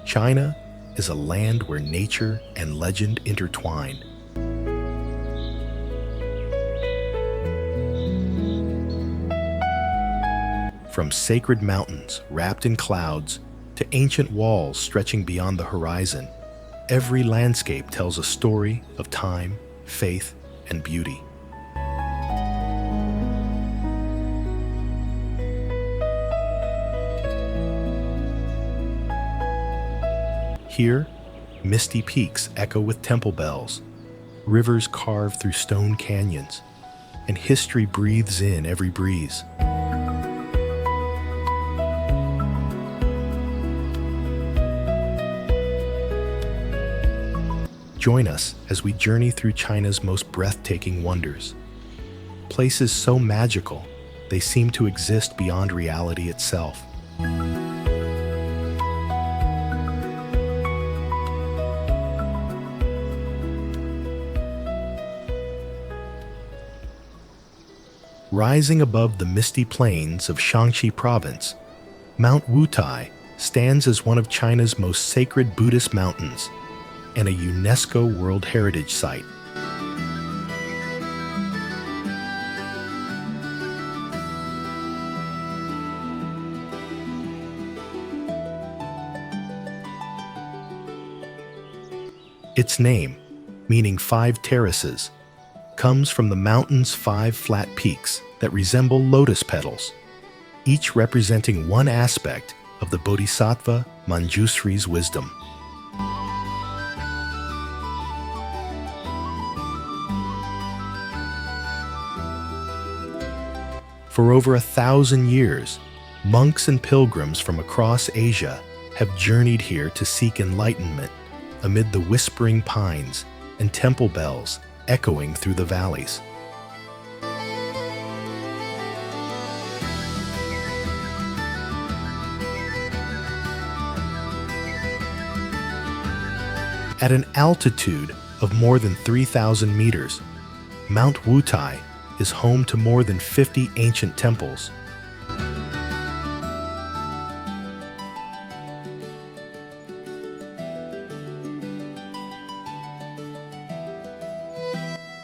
China is a land where nature and legend intertwine. From sacred mountains wrapped in clouds to ancient walls stretching beyond the horizon, every landscape tells a story of time, faith, and beauty. Here, misty peaks echo with temple bells, rivers carve through stone canyons, and history breathes in every breeze. Join us as we journey through China's most breathtaking wonders. Places so magical, they seem to exist beyond reality itself. Rising above the misty plains of Shaanxi Province, Mount Wutai stands as one of China's most sacred Buddhist mountains and a UNESCO World Heritage Site. Its name, meaning 5 terraces, comes from the mountain's 5 flat peaks that resemble lotus petals, each representing one aspect of the Bodhisattva Manjushri's wisdom. For over 1,000 years, monks and pilgrims from across Asia have journeyed here to seek enlightenment amid the whispering pines and temple bells echoing through the valleys. At an altitude of more than 3,000 meters, Mount Wutai is home to more than 50 ancient temples.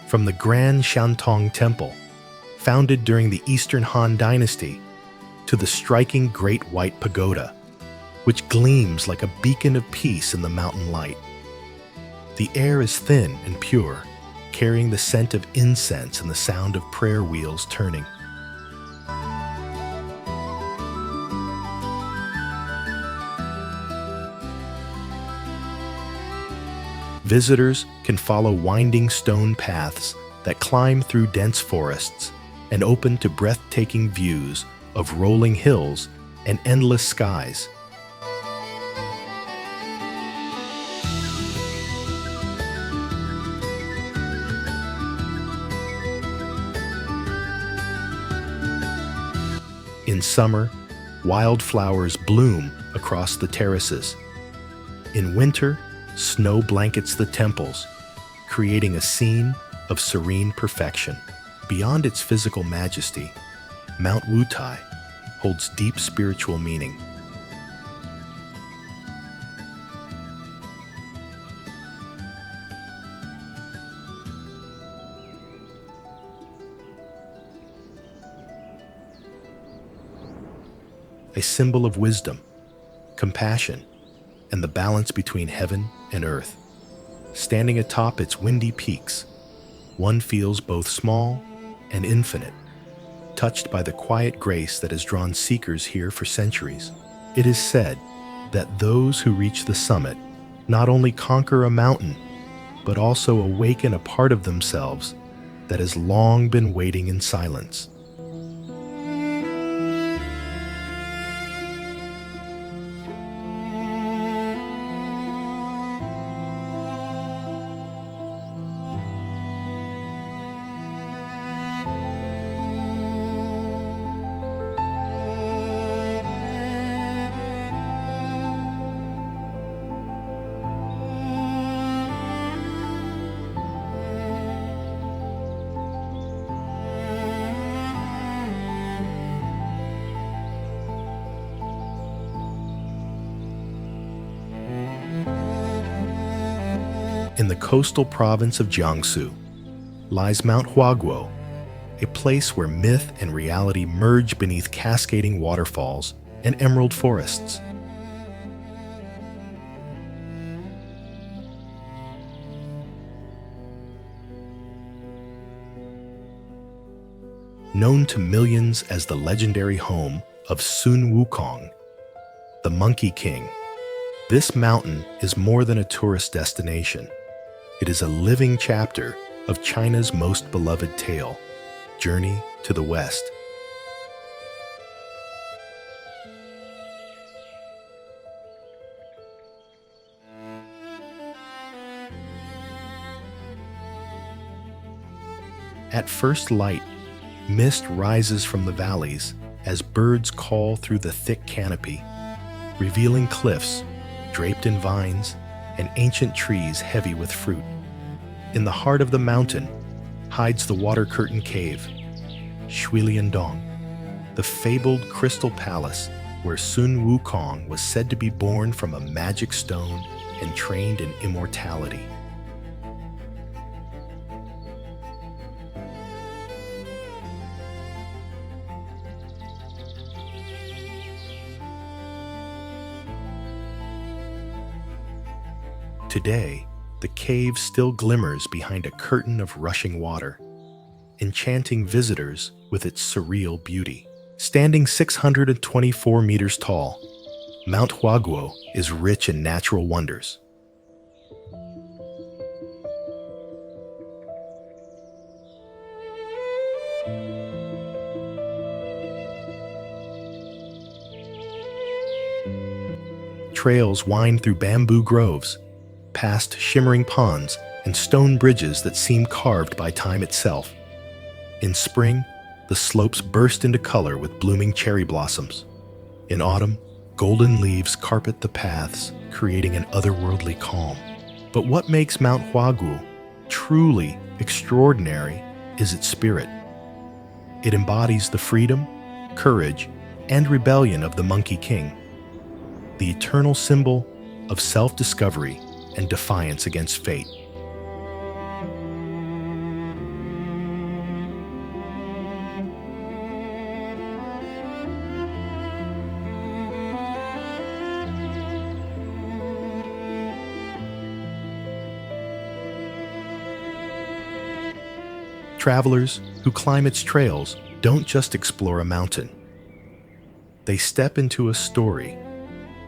From the Grand Shantong Temple, founded during the Eastern Han Dynasty, to the striking Great White Pagoda, which gleams like a beacon of peace in the mountain light. The air is thin and pure, carrying the scent of incense and the sound of prayer wheels turning. Visitors can follow winding stone paths that climb through dense forests and open to breathtaking views of rolling hills and endless skies. In summer, wildflowers bloom across the terraces. In winter, snow blankets the temples, creating a scene of serene perfection. Beyond its physical majesty, Mount Wutai holds deep spiritual meaning. A symbol of wisdom, compassion, and the balance between heaven and earth. Standing atop its windy peaks, one feels both small and infinite, touched by the quiet grace that has drawn seekers here for centuries. It is said that those who reach the summit not only conquer a mountain, but also awaken a part of themselves that has long been waiting in silence. In the coastal province of Jiangsu lies Mount Huaguo, a place where myth and reality merge beneath cascading waterfalls and emerald forests. Known to millions as the legendary home of Sun Wukong, the Monkey King, this mountain is more than a tourist destination. It is a living chapter of China's most beloved tale, Journey to the West. At first light, mist rises from the valleys as birds call through the thick canopy, revealing cliffs draped in vines and ancient trees heavy with fruit. In the heart of the mountain hides the water curtain cave, Yandong, the fabled crystal palace where Sun Wukong was said to be born from a magic stone and trained in immortality. Today, the cave still glimmers behind a curtain of rushing water, enchanting visitors with its surreal beauty. Standing 624 meters tall, Mount Huaguo is rich in natural wonders. Trails wind through bamboo groves, past shimmering ponds and stone bridges that seem carved by time itself. In spring, the slopes burst into color with blooming cherry blossoms. In autumn, golden leaves carpet the paths, creating an otherworldly calm. But what makes Mount Huaguo truly extraordinary is its spirit. It embodies the freedom, courage, and rebellion of the Monkey King, the eternal symbol of self-discovery and defiance against fate. Travelers who climb its trails don't just explore a mountain. They step into a story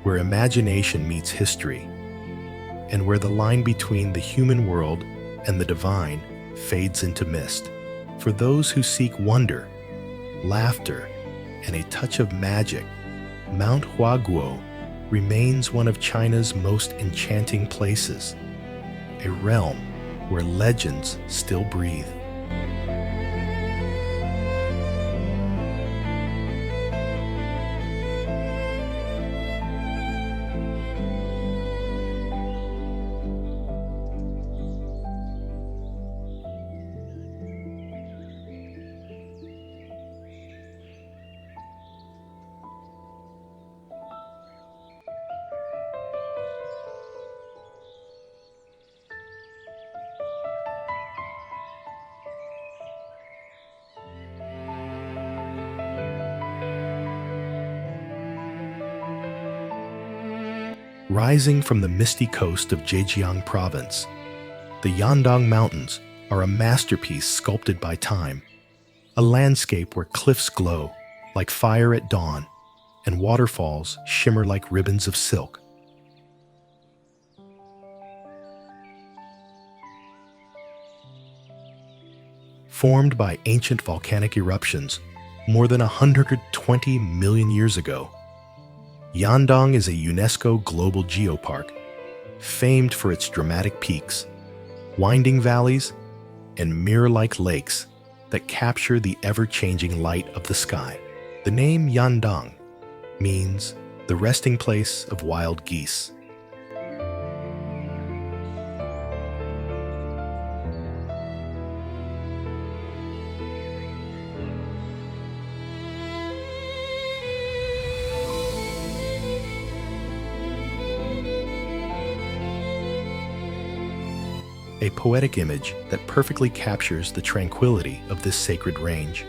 where imagination meets history, and where the line between the human world and the divine fades into mist. For those who seek wonder, laughter, and a touch of magic, Mount Huaguo remains one of China's most enchanting places, a realm where legends still breathe. Rising from the misty coast of Zhejiang province, the Yandong Mountains are a masterpiece sculpted by time, a landscape where cliffs glow like fire at dawn and waterfalls shimmer like ribbons of silk. Formed by ancient volcanic eruptions more than 120 million years ago, Yandong is a UNESCO Global Geopark, famed for its dramatic peaks, winding valleys, and mirror-like lakes that capture the ever-changing light of the sky. The name Yandong means the resting place of wild geese. a poetic image that perfectly captures the tranquility of this sacred range.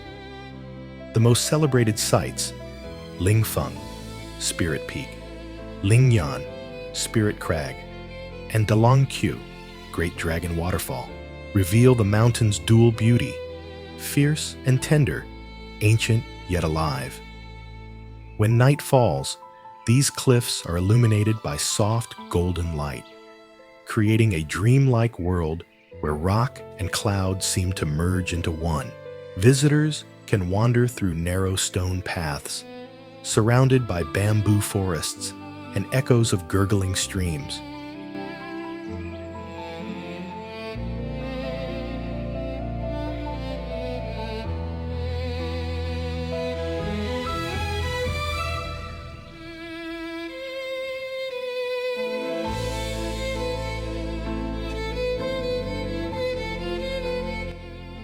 The most celebrated sites, Lingfeng, Spirit Peak, Lingyan, Spirit Crag, and Dalongqiu, Great Dragon Waterfall, reveal the mountain's dual beauty, fierce and tender, ancient yet alive. When night falls, these cliffs are illuminated by soft golden light, creating a dreamlike world where rock and cloud seem to merge into one. Visitors can wander through narrow stone paths, surrounded by bamboo forests and echoes of gurgling streams.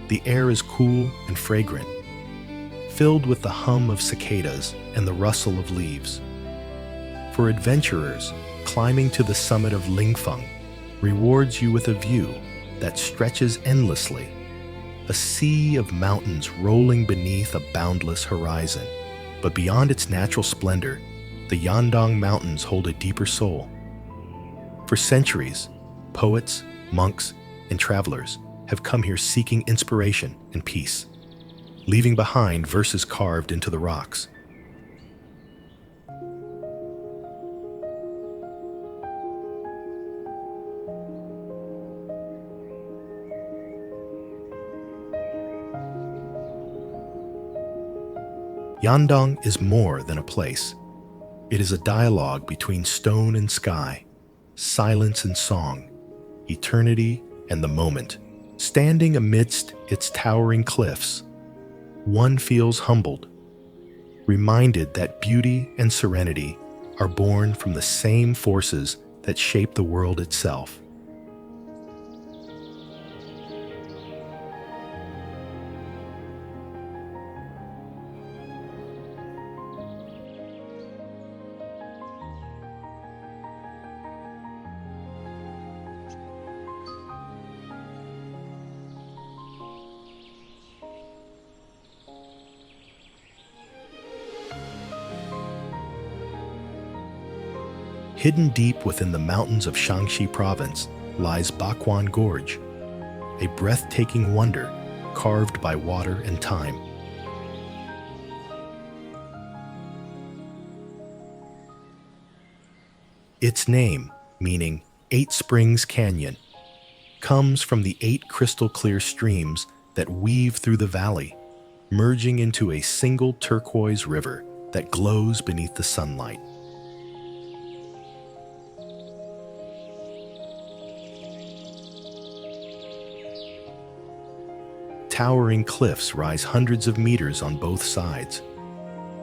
The air is cool and fragrant, filled with the hum of cicadas and the rustle of leaves. For adventurers, climbing to the summit of Lingfeng rewards you with a view that stretches endlessly, a sea of mountains rolling beneath a boundless horizon. But beyond its natural splendor, the Yandong Mountains hold a deeper soul. For centuries, poets, monks, and travelers have come here seeking inspiration and peace, leaving behind verses carved into the rocks. Yandong is more than a place. It is a dialogue between stone and sky, silence and song, eternity and the moment. Standing amidst its towering cliffs, one feels humbled, reminded that beauty and serenity are born from the same forces that shape the world itself. Hidden deep within the mountains of Shaanxi Province lies Baquan Gorge, a breathtaking wonder carved by water and time. Its name, meaning 8 Springs Canyon, comes from the 8 crystal-clear streams that weave through the valley, merging into a single turquoise river that glows beneath the sunlight. Towering cliffs rise hundreds of meters on both sides,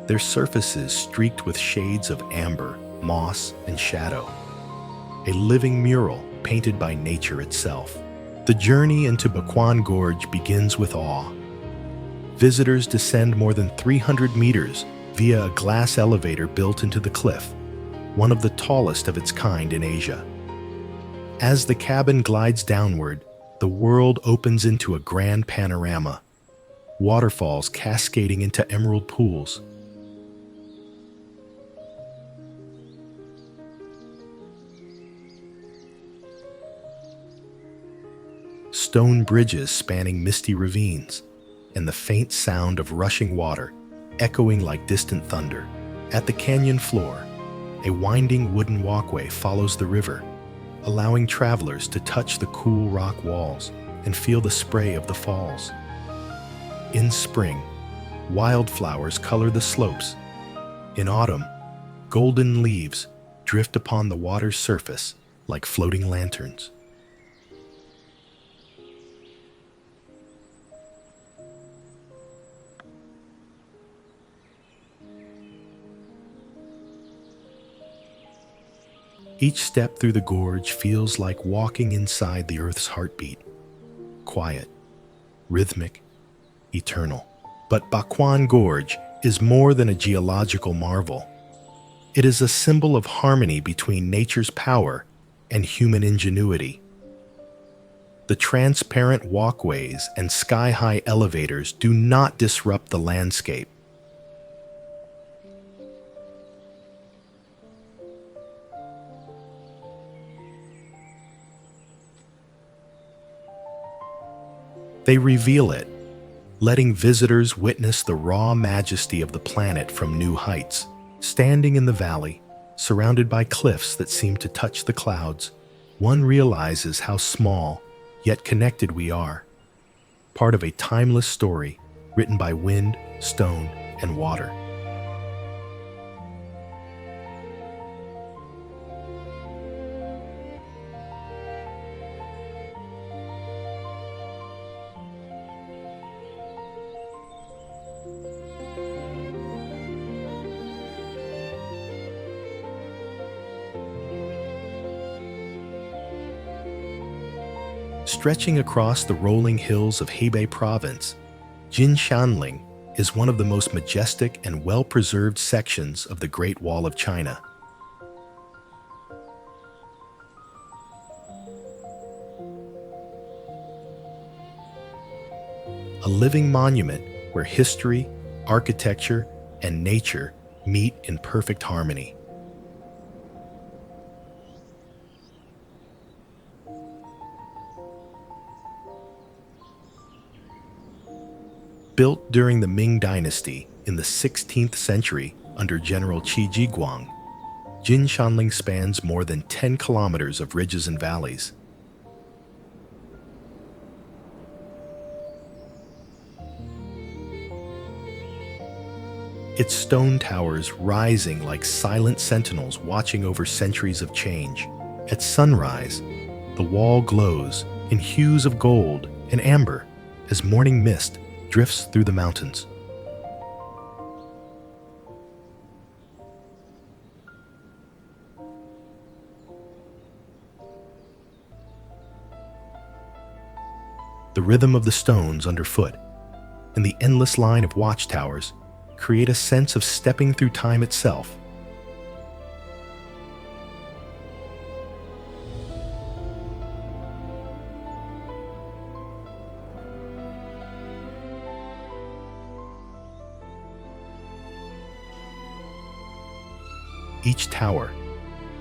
their surfaces streaked with shades of amber, moss, and shadow, a living mural painted by nature itself. The journey into Baquan Gorge begins with awe. Visitors descend more than 300 meters via a glass elevator built into the cliff, one of the tallest of its kind in Asia. As the cabin glides downward, the world opens into a grand panorama, waterfalls cascading into emerald pools. Stone bridges spanning misty ravines, and the faint sound of rushing water echoing like distant thunder. At the canyon floor, a winding wooden walkway follows the river, allowing travelers to touch the cool rock walls and feel the spray of the falls. In spring, wildflowers color the slopes. In autumn, golden leaves drift upon the water's surface like floating lanterns. Each step through the gorge feels like walking inside the Earth's heartbeat. Quiet, rhythmic, eternal. But Baquan Gorge is more than a geological marvel. It is a symbol of harmony between nature's power and human ingenuity. The transparent walkways and sky-high elevators do not disrupt the landscape. They reveal it, letting visitors witness the raw majesty of the planet from new heights. Standing in the valley, surrounded by cliffs that seem to touch the clouds, one realizes how small, yet connected we are, part of a timeless story written by wind, stone, and water. Stretching across the rolling hills of Hebei Province, Jinshanling is one of the most majestic and well-preserved sections of the Great Wall of China. A living monument where history, architecture, and nature meet in perfect harmony. Built during the Ming Dynasty in the 16th century under General Qi Jiguang, Jinshanling spans more than 10 kilometers of ridges and valleys. Its stone towers rising like silent sentinels watching over centuries of change. At sunrise, the wall glows in hues of gold and amber as morning mist drifts through the mountains. The rhythm of the stones underfoot and the endless line of watchtowers create a sense of stepping through time itself. Each tower,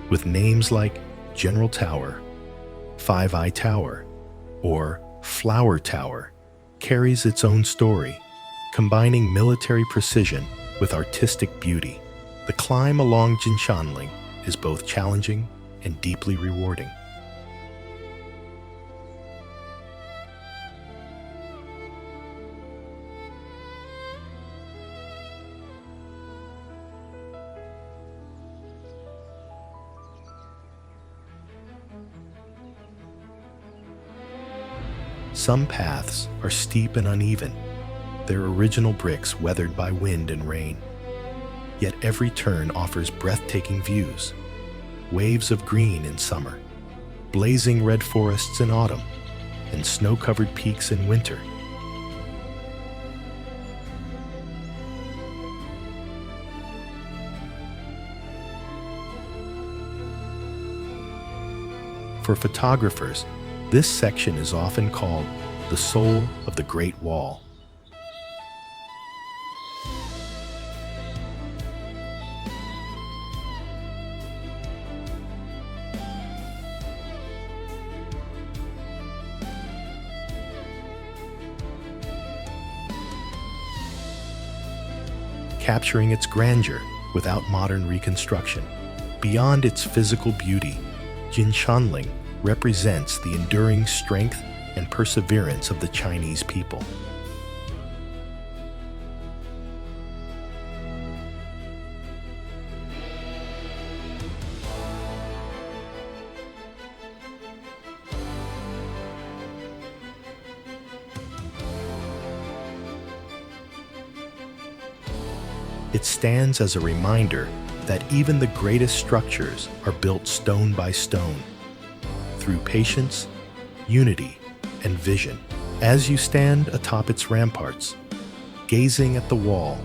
with names like General Tower, Five Eye Tower, or Flower Tower, carries its own story, combining military precision with artistic beauty. The climb along Jinshanling is both challenging and deeply rewarding. Some paths are steep and uneven, their original bricks weathered by wind and rain. Yet every turn offers breathtaking views, waves of green in summer, blazing red forests in autumn, and snow-covered peaks in winter. For photographers, this section is often called the soul of the Great Wall. Capturing its grandeur without modern reconstruction. Beyond its physical beauty, Jinshanling represents the enduring strength and perseverance of the Chinese people. It stands as a reminder that even the greatest structures are built stone by stone, through patience, unity, and vision. As you stand atop its ramparts, gazing at the wall,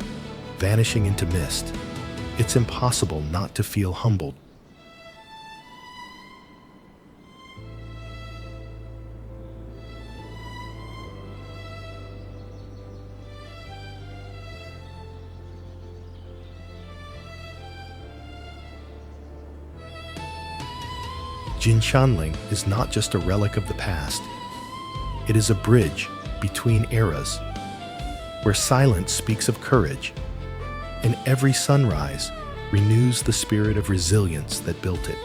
vanishing into mist, it's impossible not to feel humbled. Jinshanling is not just a relic of the past. It is a bridge between eras, where silence speaks of courage, and every sunrise renews the spirit of resilience that built it.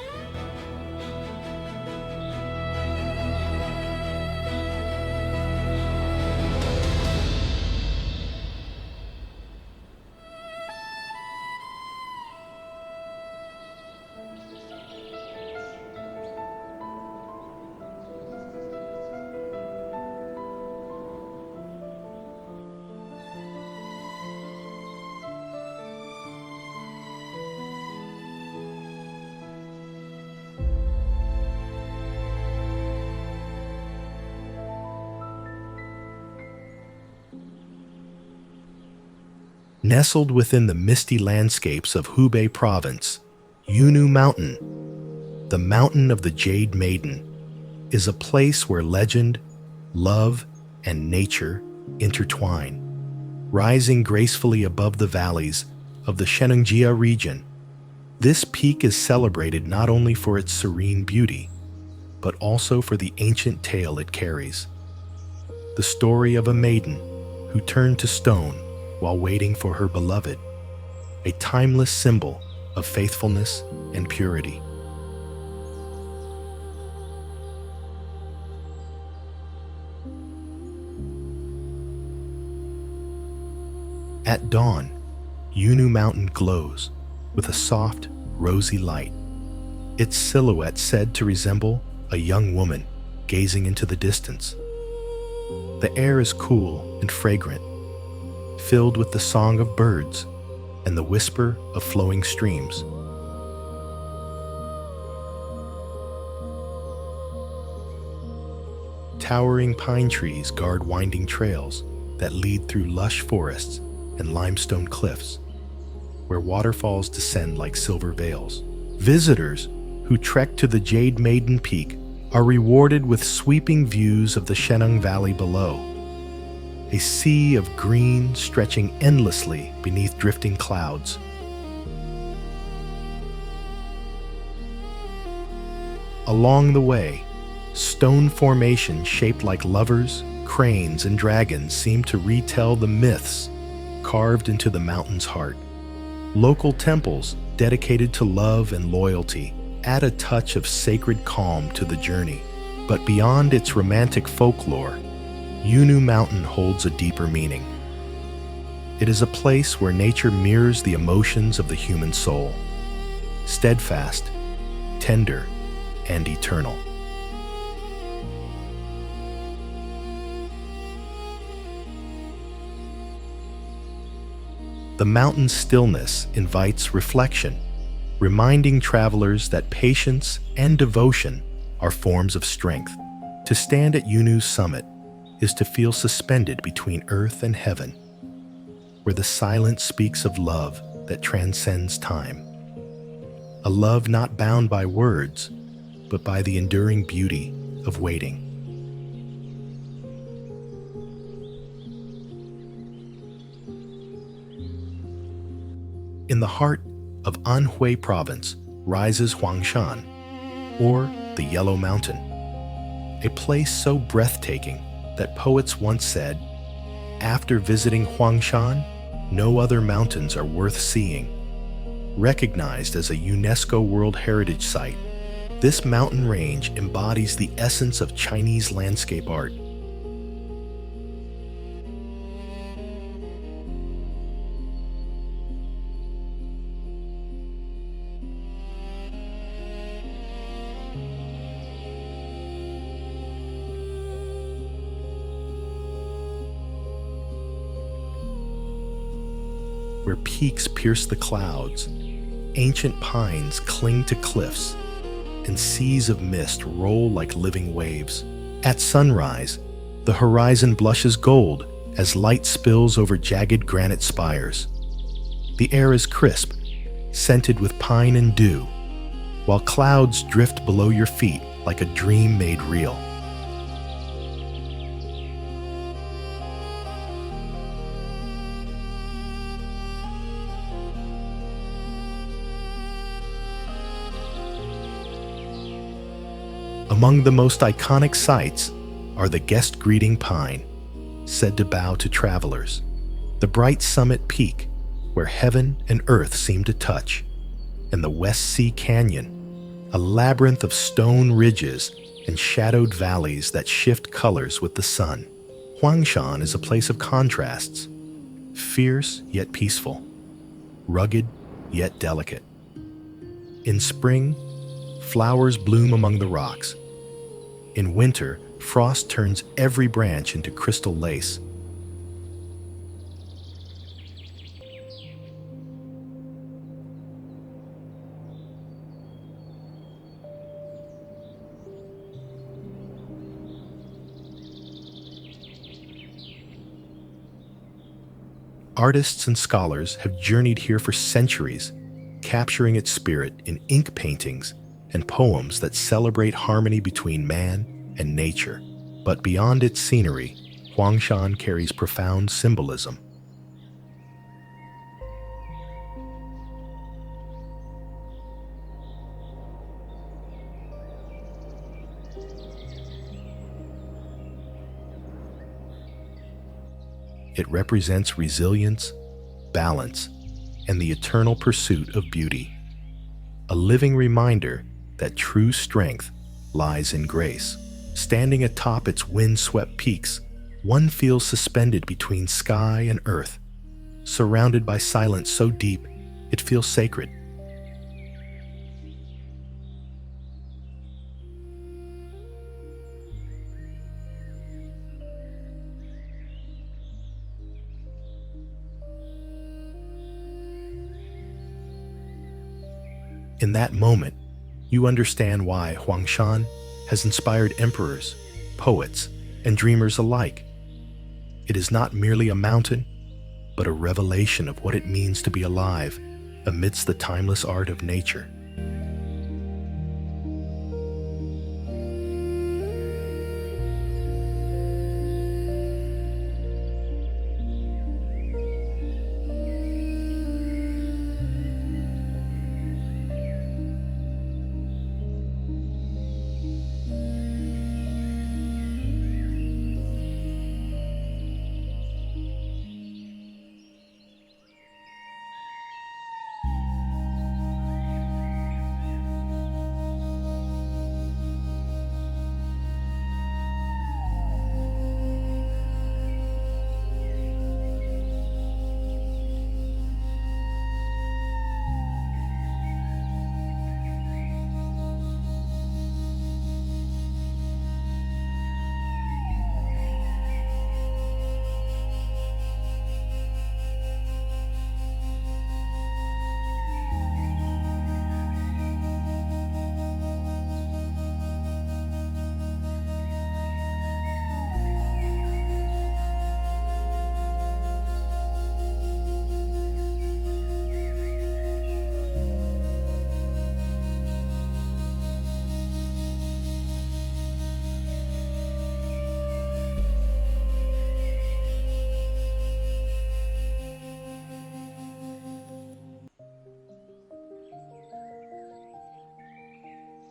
Nestled within the misty landscapes of Hubei province, Yunu Mountain, the Mountain of the Jade Maiden, is a place where legend, love, and nature intertwine. Rising gracefully above the valleys of the Shenangjia region, this peak is celebrated not only for its serene beauty, but also for the ancient tale it carries. The story of a maiden who turned to stone while waiting for her beloved, a timeless symbol of faithfulness and purity. At dawn, Yunu Mountain glows with a soft, rosy light, its silhouette said to resemble a young woman gazing into the distance. The air is cool and fragrant, filled with the song of birds and the whisper of flowing streams. Towering pine trees guard winding trails that lead through lush forests and limestone cliffs, where waterfalls descend like silver veils. Visitors who trek to the Jade Maiden Peak are rewarded with sweeping views of the Sheneng Valley below, a sea of green stretching endlessly beneath drifting clouds. Along the way, stone formations shaped like lovers, cranes, and dragons seem to retell the myths carved into the mountain's heart. Local temples dedicated to love and loyalty add a touch of sacred calm to the journey. But beyond its romantic folklore, Yunu Mountain holds a deeper meaning. It is a place where nature mirrors the emotions of the human soul, steadfast, tender, and eternal. The mountain's stillness invites reflection, reminding travelers that patience and devotion are forms of strength. To stand at Yunu's summit is to feel suspended between earth and heaven, where the silence speaks of love that transcends time. A love not bound by words, but by the enduring beauty of waiting. In the heart of Anhui Province rises Huangshan, or the Yellow Mountain, a place so breathtaking that poets once said, "After visiting Huangshan, no other mountains are worth seeing." Recognized as a UNESCO World Heritage Site, this mountain range embodies the essence of Chinese landscape art. Where peaks pierce the clouds, ancient pines cling to cliffs, and seas of mist roll like living waves. At sunrise, the horizon blushes gold as light spills over jagged granite spires. The air is crisp, scented with pine and dew, while clouds drift below your feet like a dream made real. Among the most iconic sights are the guest greeting pine, said to bow to travelers, the bright summit peak, where heaven and earth seem to touch, and the West Sea Canyon, a labyrinth of stone ridges and shadowed valleys that shift colors with the sun. Huangshan is a place of contrasts, fierce yet peaceful, rugged yet delicate. In spring, flowers bloom among the rocks. In winter, frost turns every branch into crystal lace. Artists and scholars have journeyed here for centuries, capturing its spirit in ink paintings and poems that celebrate harmony between man and nature. But beyond its scenery, Huangshan carries profound symbolism. It represents resilience, balance, and the eternal pursuit of beauty, a living reminder that true strength lies in grace. Standing atop its wind-swept peaks, one feels suspended between sky and earth, surrounded by silence so deep it feels sacred. In that moment, you understand why Huangshan has inspired emperors, poets, and dreamers alike. It is not merely a mountain, but a revelation of what it means to be alive amidst the timeless art of nature.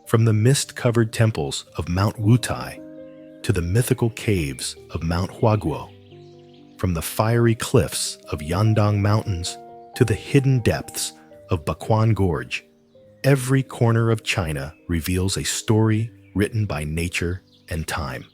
From the mist-covered temples of Mount Wutai to the mythical caves of Mount Huaguo, from the fiery cliffs of Yandong Mountains to the hidden depths of Baquan Gorge, every corner of China reveals a story written by nature and time.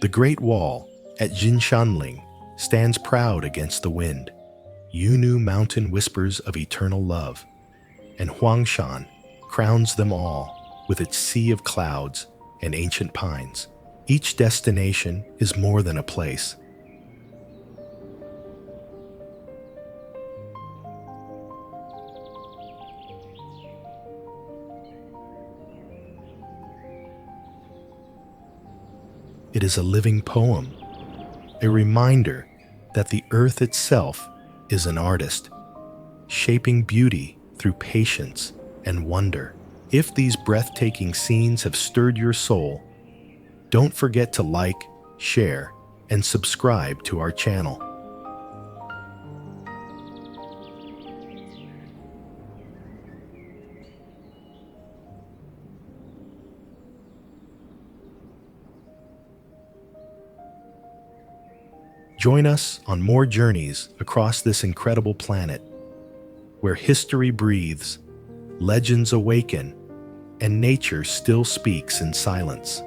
The Great Wall at Jinshanling stands proud against the wind. Yunu mountain whispers of eternal love, and Huangshan crowns them all with its sea of clouds and ancient pines. Each destination is more than a place. It is a living poem, a reminder that the earth itself is an artist, shaping beauty through patience and wonder. If these breathtaking scenes have stirred your soul, don't forget to like, share, and subscribe to our channel. Join us on more journeys across this incredible planet, where history breathes, legends awaken, and nature still speaks in silence.